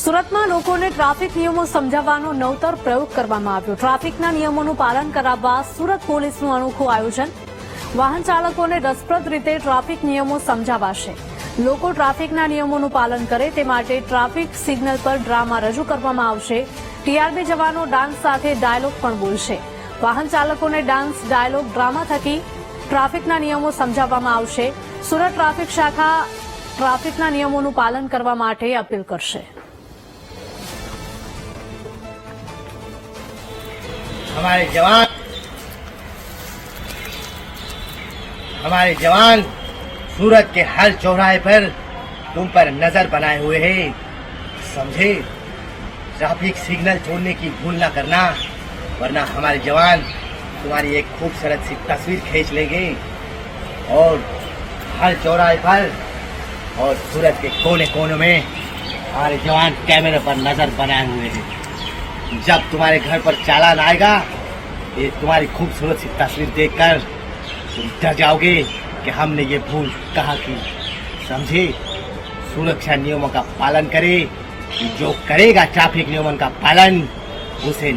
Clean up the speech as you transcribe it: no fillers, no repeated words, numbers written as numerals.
સુરતમાં લોકોને ટ્રાફિક નિયમો સમજાવવાનો નવતર પ્રયોગ કરવામાં આવ્યો। ટ્રાફિકના નિયમોનું પાલન કરાવવા સુરત પોલીસનું અનોખું આયોજન। વાહન ચાલકોને રસપ્રદ રીતે ટ્રાફિક નિયમો સમજાવાશે। લોકો ટ્રાફિકના નિયમોનું પાલન કરે તે માટે ટ્રાફિક સિગ્નલ પર ડ્રામા રજૂ કરવામાં આવશે। ટીઆરબી જવાનો ડાન્સ સાથે ડાયલોગ પણ બોલશે। વાહન ચાલકોને ડાન્સ, ડાયલોગ, ડ્રામા થકી ટ્રાફિકના નિયમો સમજાવવામાં આવશે। સુરત ટ્રાફિક શાખા ટ્રાફિકના નિયમોનું પાલન કરવા માટે અપીલ કરશે। हमारे जवान सूरत के हर चौराहे पर तुम पर नजर बनाए हुए हैं, समझे? ट्रैफिक सिग्नल छोड़ने की भूल ना करना, वरना हमारे जवान तुम्हारी एक खूबसूरत सी तस्वीर खींच लेंगे और हर चौराहे पर और सूरत के कोने कोने में हमारे जवान कैमरे पर नजर बनाए हुए हैं। जब तुम्हारे घर पर चालान आएगा, ये तुम्हारी खूबसूरत सी तस्वीर देखकर तुम डर जाओगे कि हमने ये भूल कहाँ की, समझे? सुरक्षा नियमों का पालन करे। जो करेगा ट्रैफिक नियमों का पालन, उसे